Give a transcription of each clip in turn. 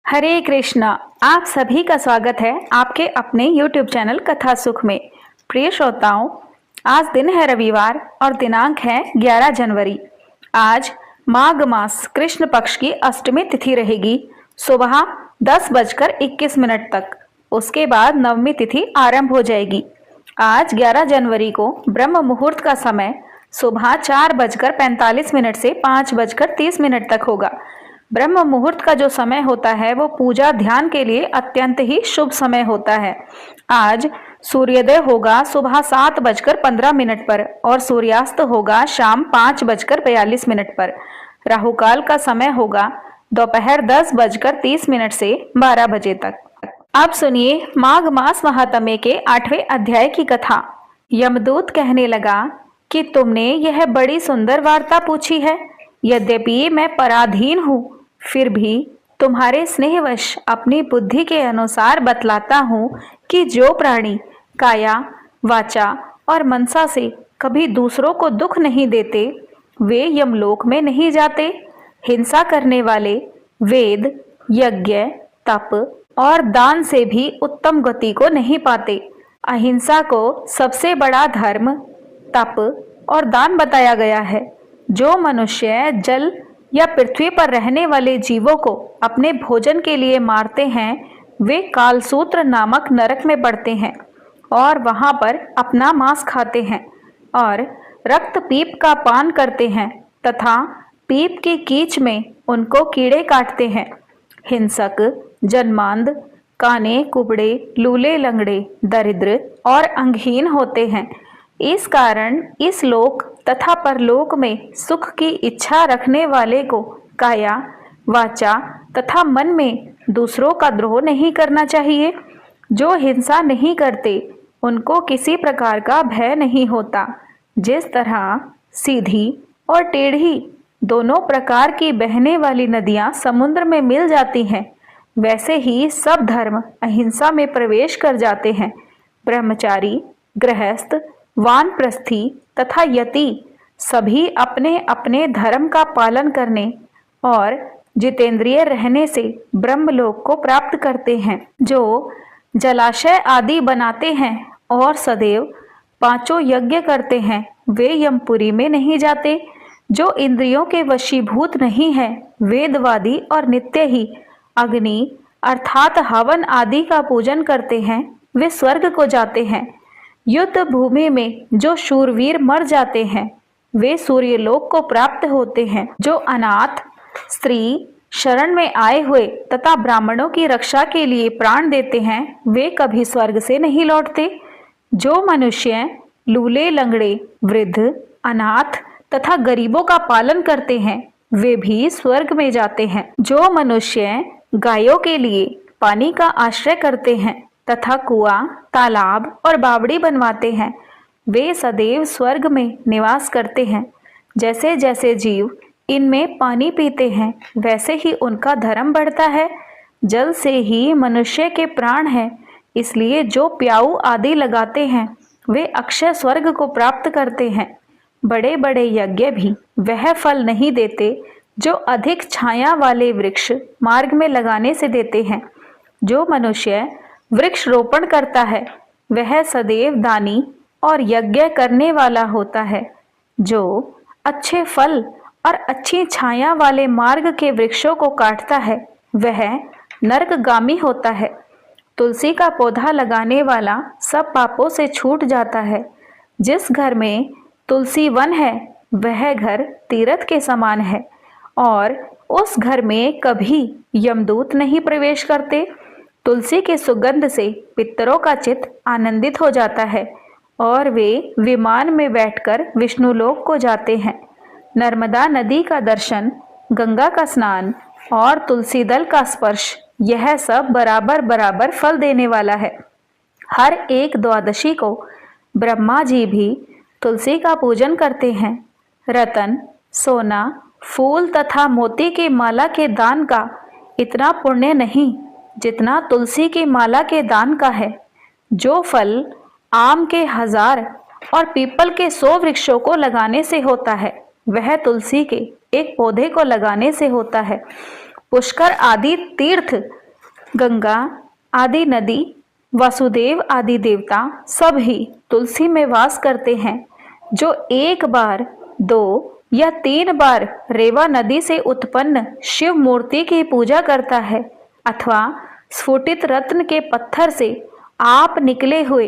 हरे कृष्णा। आप सभी का स्वागत है आपके अपने YouTube चैनल कथा सुख में। प्रिय श्रोताओं, आज दिन है रविवार और दिनांक है 11 जनवरी। आज माघ मास कृष्ण पक्ष की अष्टमी तिथि रहेगी सुबह 10:21 तक। उसके बाद नवमी तिथि आरंभ हो जाएगी। आज 11 जनवरी को ब्रह्म मुहूर्त का समय सुबह 4:45 से 5:30 तक होगा। ब्रह्म मुहूर्त का जो समय होता है वो पूजा ध्यान के लिए अत्यंत ही शुभ समय होता है। आज सूर्योदय होगा सुबह 7:15 पर और सूर्यास्त होगा शाम 5:42 पर। राहुकाल का समय होगा दोपहर 10:30 से 12 बजे तक। अब सुनिए माघ मास महात्म्य के 8वें अध्याय की कथा। यमदूत कहने लगा कि तुमने यह बड़ी सुंदर वार्ता पूछी है। यद्यपि मैं पराधीन हूँ, फिर भी तुम्हारे स्नेहवश अपनी बुद्धि के अनुसार बतलाता हूँ कि जो प्राणी काया, वाचा और मनसा से कभी दूसरों को दुख नहीं देते, वे यमलोक में नहीं जाते। हिंसा करने वाले वेद, यज्ञ, तप और दान से भी उत्तम गति को नहीं पाते। अहिंसा को सबसे बड़ा धर्म, तप और दान बताया गया है। जो मनुष्य जल या पृथ्वी पर रहने वाले जीवों को अपने भोजन के लिए मारते हैं, वे कालसूत्र नामक नरक में पड़ते हैं और वहां पर अपना मांस खाते हैं और रक्त पीप का पान करते हैं तथा पीप की कीच में उनको कीड़े काटते हैं। हिंसक, जन्मांध, काने कुबड़े, लूले लंगड़े, दरिद्र और अंगहीन होते हैं। इस कारण इस लोक तथा परलोक में सुख की इच्छा रखने वाले को काया, वाचा तथा मन में दूसरों का द्रोह नहीं करना चाहिए। जो हिंसा नहीं करते उनको किसी प्रकार का भय नहीं होता। जिस तरह सीधी और टेढ़ी दोनों प्रकार की बहने वाली नदियां समुद्र में मिल जाती हैं, वैसे ही सब धर्म अहिंसा में प्रवेश कर जाते हैं। ब्रह्मचारी, गृहस्थ, वानप्रस्थी तथा यति सभी अपने अपने धर्म का पालन करने और जितेंद्रिय रहने से ब्रह्मलोक को प्राप्त करते हैं। जो जलाशय आदि बनाते हैं और सदैव 5 यज्ञ करते हैं, वे यमपुरी में नहीं जाते। जो इंद्रियों के वशीभूत नहीं है, वेदवादी और नित्य ही अग्नि अर्थात हवन आदि का पूजन करते हैं, वे स्वर्ग को जाते हैं। युद्ध भूमि में जो शूरवीर मर जाते हैं, वे सूर्यलोक को प्राप्त होते हैं। जो अनाथ, स्त्री, शरण में आए हुए तथा ब्राह्मणों की रक्षा के लिए प्राण देते हैं, वे कभी स्वर्ग से नहीं लौटते। जो मनुष्य लूले लंगड़े, वृद्ध, अनाथ तथा गरीबों का पालन करते हैं, वे भी स्वर्ग में जाते हैं। जो मनुष्य गायों के लिए पानी का आश्रय करते हैं तथा कुआं, तालाब और बावड़ी बनवाते हैं, वे सदैव स्वर्ग में निवास करते हैं। जैसे जैसे जीव इनमें पानी पीते हैं, वैसे ही उनका धर्म बढ़ता है। जल से ही मनुष्य के प्राण हैं, इसलिए जो प्याऊ आदि लगाते हैं, वे अक्षय स्वर्ग को प्राप्त करते हैं। बड़े बड़े यज्ञ भी वह फल नहीं देते जो अधिक छाया वाले वृक्ष मार्ग में लगाने से देते हैं। जो मनुष्य वृक्ष रोपण करता है, वह सदैव दानी और यज्ञ करने वाला होता है। जो अच्छे फल और अच्छी छाया वाले मार्ग के वृक्षों को काटता है, वह नरकगामी होता है। तुलसी का पौधा लगाने वाला सब पापों से छूट जाता है। जिस घर में तुलसी वन है, वह घर तीर्थ के समान है और उस घर में कभी यमदूत नहीं प्रवेश करते। तुलसी के सुगंध से पितरों का चित्त आनंदित हो जाता है और वे विमान में बैठकर विष्णुलोक को जाते हैं। नर्मदा नदी का दर्शन, गंगा का स्नान और तुलसी दल का स्पर्श, यह सब बराबर बराबर फल देने वाला है। हर एक द्वादशी को ब्रह्मा जी भी तुलसी का पूजन करते हैं। रतन, सोना, फूल तथा मोती की माला के दान का इतना पुण्य नहीं जितना तुलसी की माला के दान का है। जो फल आम के 1000 और पीपल के 100 वृक्षों को लगाने से होता है, वह तुलसी के एक पौधे को लगाने से होता है। पुष्कर आदि तीर्थ गंगा आदि नदी, वासुदेव आदि देवता सब ही तुलसी में वास करते हैं। जो एक बार, दो या तीन बार रेवा नदी से उत्पन्न शिव मूर्ति की पूजा करता है अथवा स्फुटित रत्न के पत्थर से आप निकले हुए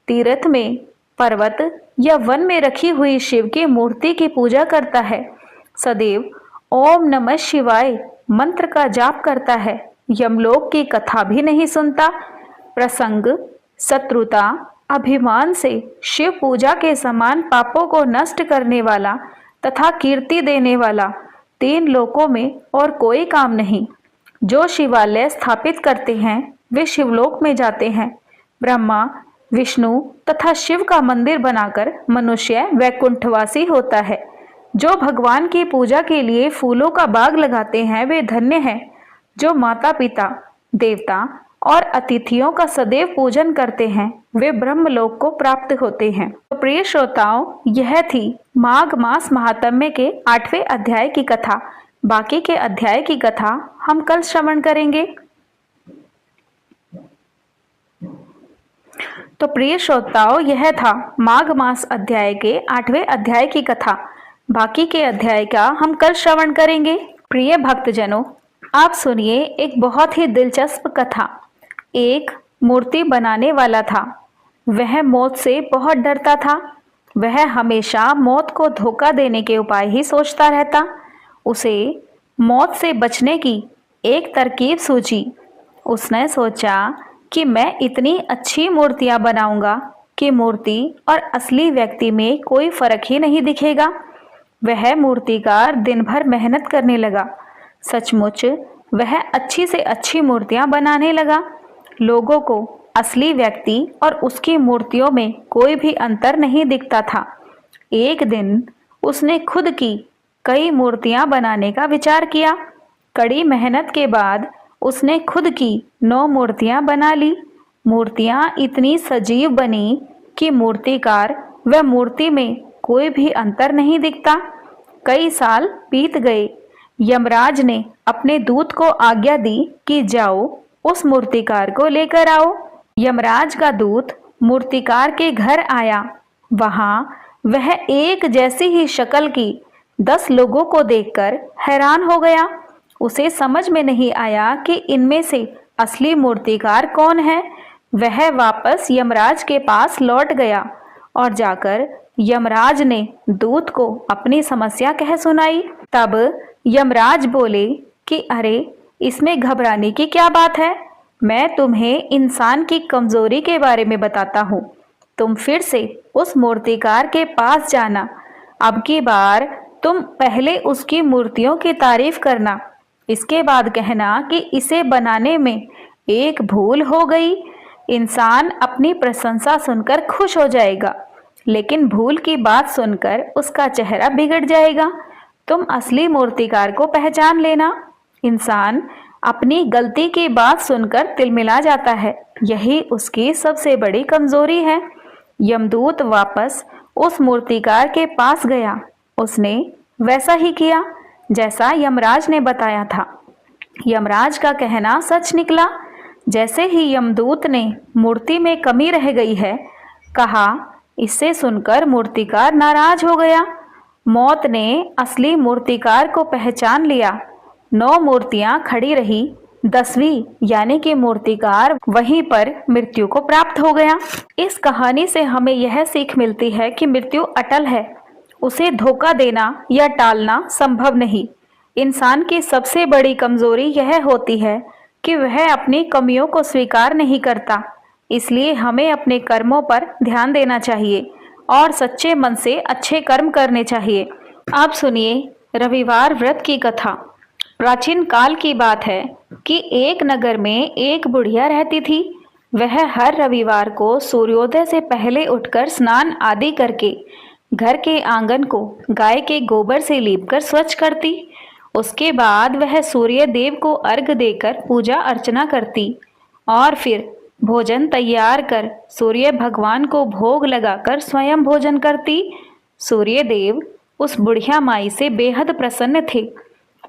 तीर्थ में, पर्वत या वन में रखी हुई शिव की मूर्ति की पूजा करता है, सदैव ओम नमः शिवाय मंत्र का जाप करता है, यमलोक की कथा भी नहीं सुनता, प्रसंग, शत्रुता, अभिमान से शिव पूजा के समान पापों को नष्ट करने वाला तथा कीर्ति देने वाला तीन लोकों में और कोई काम नहीं। जो शिवालय स्थापित करते हैं वे शिवलोक में जाते हैं। ब्रह्मा, विष्णु तथा शिव का मंदिर बनाकर मनुष्य वैकुंठवासी होता है। जो भगवान की पूजा के लिए फूलों का बाग लगाते हैं वे धन्य हैं। जो माता पिता, देवता और अतिथियों का सदैव पूजन करते हैं वे ब्रह्मलोक को प्राप्त होते हैं। तो प्रिय श्रोताओं, यह थी माघ मास महात्म्य के 8वें अध्याय की कथा। बाकी के अध्याय की कथा हम कल श्रवण करेंगे। तो प्रिय श्रोताओं, यह था माघ मास अध्याय के 8वें अध्याय की कथा। बाकी के अध्याय का हम कल श्रवण करेंगे। प्रिय भक्तजनों, आप सुनिए एक बहुत ही दिलचस्प कथा। एक मूर्ति बनाने वाला था। वह मौत से बहुत डरता था। वह हमेशा मौत को धोखा देने के उपाय ही सोचता रहता। उसे मौत से बचने की एक तरकीब सूझी। उसने सोचा कि मैं इतनी अच्छी मूर्तियां बनाऊंगा कि मूर्ति और असली व्यक्ति में कोई फर्क ही नहीं दिखेगा। वह मूर्तिकार दिन भर मेहनत करने लगा। सचमुच वह अच्छी से अच्छी मूर्तियां बनाने लगा। लोगों को असली व्यक्ति और उसकी मूर्तियों में कोई भी अंतर नहीं दिखता था। एक दिन उसने खुद की कई मूर्तियां बनाने का विचार किया। कड़ी मेहनत के बाद उसने खुद की 9 मूर्तियां बना ली। मूर्तियां इतनी सजीव बनी कि मूर्तिकार व मूर्ति में कोई भी अंतर नहीं दिखता। कई साल बीत गए। यमराज ने अपने दूत को आज्ञा दी कि जाओ उस मूर्तिकार को लेकर आओ। यमराज का दूत मूर्तिकार के घर आया। वहां वह एक जैसी ही शक्ल की 10 लोगों को देखकर हैरान हो गया। उसे समझ में नहीं आया कि इनमें से असली मूर्तिकार कौन है। वह वापस यमराज के पास लौट गया और जाकर यमराज ने दूत को अपनी समस्या कह सुनाई। तब यमराज बोले कि अरे, इसमें घबराने की क्या बात है। मैं तुम्हें इंसान की कमजोरी के बारे में बताता हूँ। तुम फिर से उस मूर्तिकार के पास जाना। अब की बार तुम पहले उसकी मूर्तियों की तारीफ करना। इसके बाद कहना कि इसे बनाने में एक भूल हो गई। इंसान अपनी प्रशंसा सुनकर खुश हो जाएगा, लेकिन भूल की बात सुनकर उसका चेहरा बिगड़ जाएगा। तुम असली मूर्तिकार को पहचान लेना। इंसान अपनी गलती की बात सुनकर तिलमिला जाता है, यही उसकी सबसे बड़ी कमजोरी है। यमदूत वापस उस मूर्तिकार के पास गया। उसने वैसा ही किया जैसा यमराज ने बताया था। यमराज का कहना सच निकला। जैसे ही यमदूत ने मूर्ति में कमी रह गई है कहा, इससे सुनकर मूर्तिकार नाराज हो गया। मौत ने असली मूर्तिकार को पहचान लिया। 9 मूर्तियां खड़ी रही। 10वीं यानी कि मूर्तिकार वहीं पर मृत्यु को प्राप्त हो गया। इस कहानी से हमें यह सीख मिलती है कि मृत्यु अटल है। उसे धोखा देना या टालना संभव नहीं। इंसान की सबसे बड़ी कमजोरी यह होती है कि वह अपनी कमियों को स्वीकार नहीं करता। इसलिए हमें अपने कर्मों पर ध्यान देना चाहिए और सच्चे मन से अच्छे कर्म करने चाहिए। आप सुनिए रविवार व्रत की कथा। प्राचीन काल की बात है कि एक नगर में एक बुढ़िया रहती थी। वह हर रविवार को सूर्योदय से पहले उठकर स्नान आदि करके घर के आंगन को गाय के गोबर से लीपकर स्वच्छ करती। उसके बाद वह सूर्य देव को अर्घ्य देकर पूजा अर्चना करती और फिर भोजन तैयार कर सूर्य भगवान को भोग लगाकर स्वयं भोजन करती। सूर्य देव उस बुढ़िया माई से बेहद प्रसन्न थे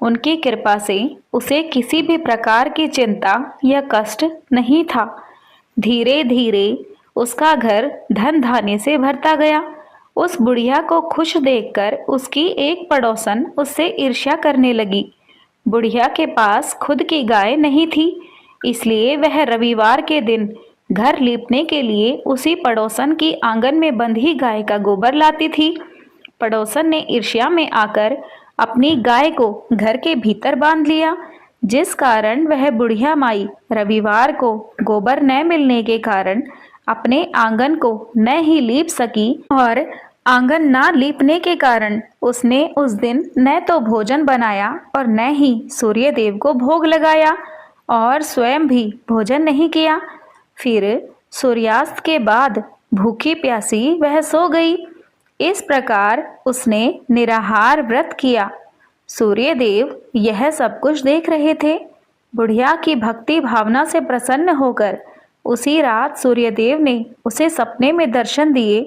उनकी कृपा से उसे किसी भी प्रकार की चिंता या कष्ट नहीं था। धीरे धीरे उसका घर धन धान्य से भरता गया। उस बुढ़िया को खुश देखकर उसकी एक पड़ोसन उससे ईर्ष्या करने लगी। बुढ़िया के पास खुद की गाय नहीं थी, इसलिए वह रविवार के दिन घर लीपने के लिए उसी पड़ोसन की आंगन में बंधी गाय का गोबर लाती थी। पड़ोसन ने ईर्ष्या में आकर अपनी गाय को घर के भीतर बांध लिया, जिस कारण वह बुढ़िया माई रविवार को गोबर न मिलने के कारण अपने आंगन को न ही लीप सकी, और आंगन ना लीपने के कारण उसने उस दिन न तो भोजन बनाया और न ही सूर्य देव को भोग लगाया, और स्वयं भी भोजन नहीं किया। फिर सूर्यास्त के बाद भूखी प्यासी वह सो गई। इस प्रकार उसने निराहार व्रत किया। सूर्यदेव यह सब कुछ देख रहे थे। बुढ़िया की भक्ति भावना से प्रसन्न होकर उसी रात सूर्यदेव ने उसे सपने में दर्शन दिए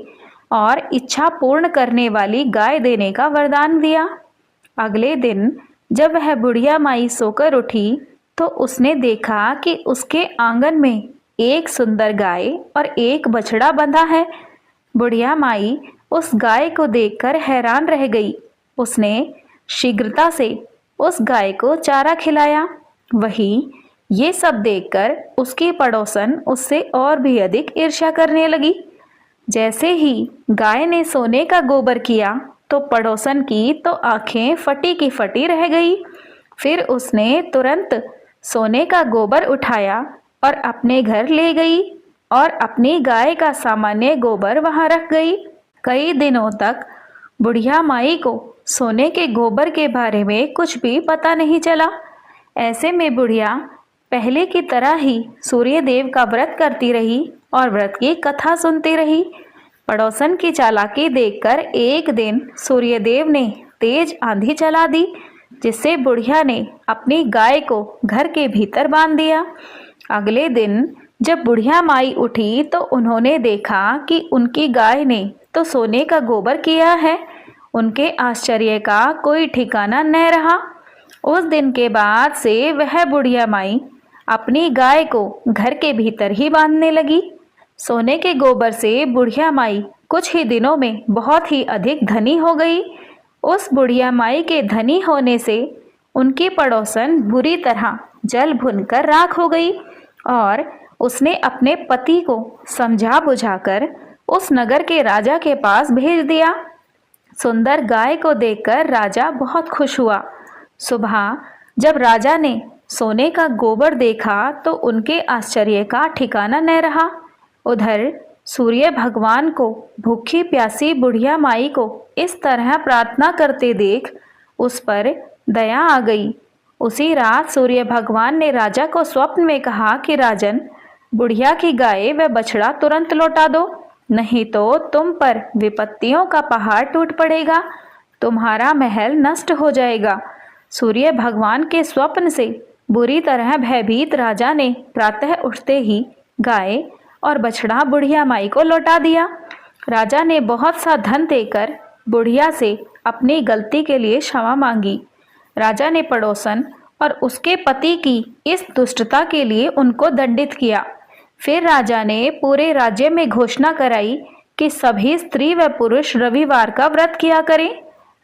और इच्छा पूर्ण करने वाली गाय देने का वरदान दिया। अगले दिन जब वह बुढ़िया माई सोकर उठी तो उसने देखा कि उसके आंगन में एक सुंदर गाय और एक बछड़ा बंधा है। बुढ़िया माई उस गाय को देखकर हैरान रह गई। उसने शीघ्रता से उस गाय को चारा खिलाया। वहीं ये सब देखकर उसकी पड़ोसन उससे और भी अधिक ईर्ष्या करने लगी। जैसे ही गाय ने सोने का गोबर किया तो पड़ोसन की तो आंखें फटी की फटी रह गई। फिर उसने तुरंत सोने का गोबर उठाया और अपने घर ले गई और अपनी गाय का सामान्य गोबर वहां रख गई। कई दिनों तक बुढ़िया माई को सोने के गोबर के बारे में कुछ भी पता नहीं चला। ऐसे में बुढ़िया पहले की तरह ही सूर्य देव का व्रत करती रही और व्रत की कथा सुनती रही। पड़ोसन की चालाकी देखकर एक दिन सूर्यदेव ने तेज आंधी चला दी, जिससे बुढ़िया ने अपनी गाय को घर के भीतर बांध दिया। अगले दिन जब बुढ़िया माई उठी तो उन्होंने देखा कि उनकी गाय ने तो सोने का गोबर किया है। उनके आश्चर्य का कोई ठिकाना न रहा। उस दिन के बाद से वह बुढ़िया माई अपनी गाय को घर के भीतर ही बांधने लगी। सोने के गोबर से बुढ़िया माई कुछ ही दिनों में बहुत ही अधिक धनी हो गई। उस बुढ़िया माई के धनी होने से उनकी पड़ोसन बुरी तरह जल भुनकर राख हो गई और उसने अपने पति को समझा बुझाकर उस नगर के राजा के पास भेज दिया। सुंदर गाय को देखकर राजा बहुत खुश हुआ। सुबह जब राजा ने सोने का गोबर देखा तो उनके आश्चर्य का ठिकाना न रहा। उधर सूर्य भगवान को भूखी प्यासी बुढ़िया माई को इस तरह प्रार्थना करते देख उस पर दया आ गई। उसी रात सूर्य भगवान ने राजा को स्वप्न में कहा कि राजन, बुढ़िया की गाय व बछड़ा तुरंत लौटा दो, नहीं तो तुम पर विपत्तियों का पहाड़ टूट पड़ेगा, तुम्हारा महल नष्ट हो जाएगा। सूर्य भगवान के स्वप्न से बुरी तरह भयभीत राजा ने प्रातः उठते ही गाय और बछड़ा बुढ़िया माई को लौटा दिया। राजा ने बहुत सा धन देकर बुढ़िया से अपनी गलती के लिए क्षमा मांगी। राजा ने पड़ोसन और उसके पति की इस दुष्टता के लिए उनको दंडित किया। फिर राजा ने पूरे राज्य में घोषणा कराई कि सभी स्त्री व पुरुष रविवार का व्रत किया करें।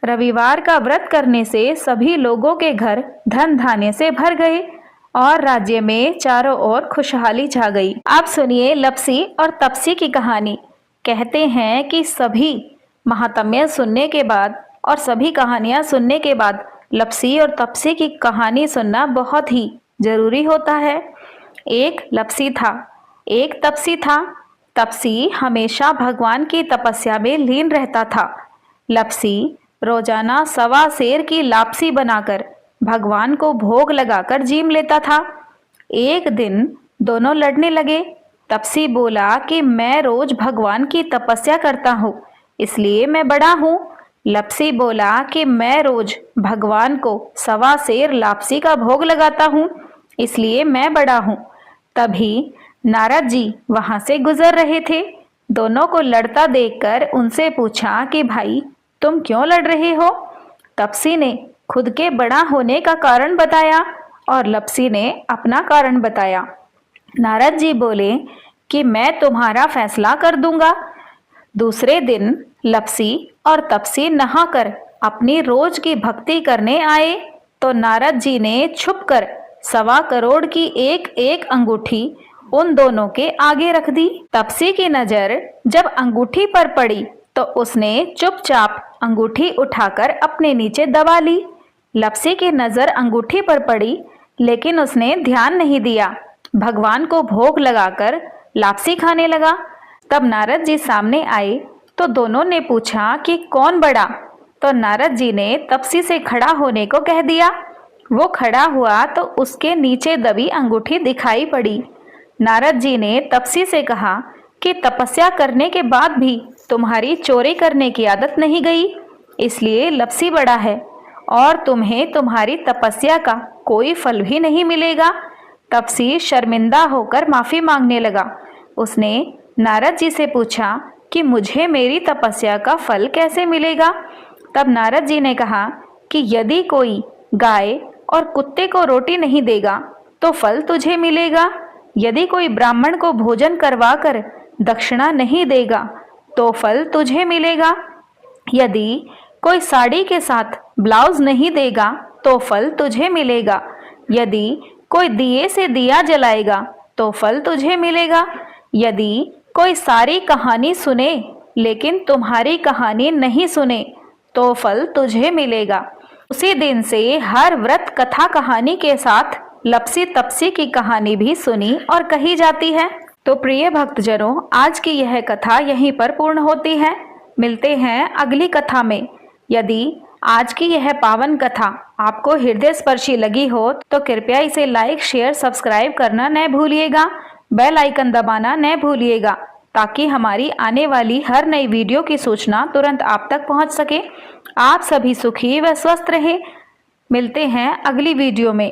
रविवार का व्रत करने से सभी लोगों के घर धन धान्य से भर गए और राज्य में चारों ओर खुशहाली छा गई। आप सुनिए लपसी और तपसी की कहानी। कहते हैं कि सभी महात्म्य सुनने के बाद और सभी कहानियां सुनने के बाद लपसी और तपसी की कहानी सुनना बहुत ही जरूरी होता है। एक लपसी था, एक तपसी था। तपसी हमेशा भगवान की तपस्या में लीन रहता था। लपसी रोजाना 1.25 सेर की लापसी बनाकर भगवान को भोग लगाकर जीम लेता था। एक दिन दोनों लड़ने लगे। तपसी बोला कि मैं रोज भगवान की तपस्या करता हूँ, इसलिए मैं बड़ा हूँ। लपसी बोला कि मैं रोज भगवान को 1.25 सेर लापसी का भोग लगाता हूँ, इसलिए मैं बड़ा हूँ। तभी नारद जी वहां से गुजर रहे थे। दोनों को लड़ता देखकर उनसे पूछा कि भाई तुम क्यों लड़ रहे हो? तपसी ने खुद के बड़ा होने का कारण बताया और लप्सी ने अपना कारण बताया। नारद जी बोले कि मैं तुम्हारा फैसला कर दूंगा। दूसरे दिन लप्सी और तपसी नहाकर अपनी रोज की भक्ति करने आए तो नारद जी ने छुपकर 1.25 करोड़ की एक एक अंगूठी उन दोनों के आगे रख दी। तपसी की नजर जब अंगूठी पर पड़ी तो उसने चुपचाप अंगूठी उठाकर अपने नीचे दबा ली। लप्सी की नजर अंगूठी पर पड़ी लेकिन उसने ध्यान नहीं दिया। भगवान को भोग लगाकर लापसी खाने लगा। तब नारद जी सामने आए तो दोनों ने पूछा कि कौन बड़ा, तो नारद जी ने तपसी से खड़ा होने को कह दिया। वो खड़ा हुआ तो उसके नीचे दबी अंगूठी दिखाई पड़ी। नारद जी ने तपसी से कहा कि तपस्या करने के बाद भी तुम्हारी चोरी करने की आदत नहीं गई, इसलिए लप्सी बड़ा है और तुम्हें तुम्हारी तपस्या का कोई फल भी नहीं मिलेगा। तपसी शर्मिंदा होकर माफी मांगने लगा। उसने नारद जी से पूछा कि मुझे मेरी तपस्या का फल कैसे मिलेगा। तब नारद जी ने कहा कि यदि कोई गाय और कुत्ते को रोटी नहीं देगा तो फल तुझे मिलेगा। यदि कोई ब्राह्मण को भोजन करवाकर दक्षिणा नहीं देगा तो फल तुझे मिलेगा। यदि कोई साड़ी के साथ ब्लाउज नहीं देगा तो फल तुझे मिलेगा। यदि कोई दिए से दिया जलाएगा तो फल तुझे मिलेगा। यदि कोई सारी कहानी सुने लेकिन तुम्हारी कहानी नहीं सुने तो फल तुझे मिलेगा। उसी दिन से हर व्रत कथा कहानी के साथ लप्सी तपसी की कहानी भी सुनी और कही जाती है। तो प्रिय भक्तजनों, आज की यह कथा यहीं पर पूर्ण होती है। मिलते हैं अगली कथा में। यदि आज की यह पावन कथा आपको हृदय स्पर्शी लगी हो तो कृपया इसे लाइक, शेयर, सब्सक्राइब करना न भूलिएगा। बेल आइकन दबाना न भूलिएगा ताकि हमारी आने वाली हर नई वीडियो की सूचना तुरंत आप तक पहुंच सके। आप सभी सुखी व स्वस्थ रहें। मिलते हैं अगली वीडियो में।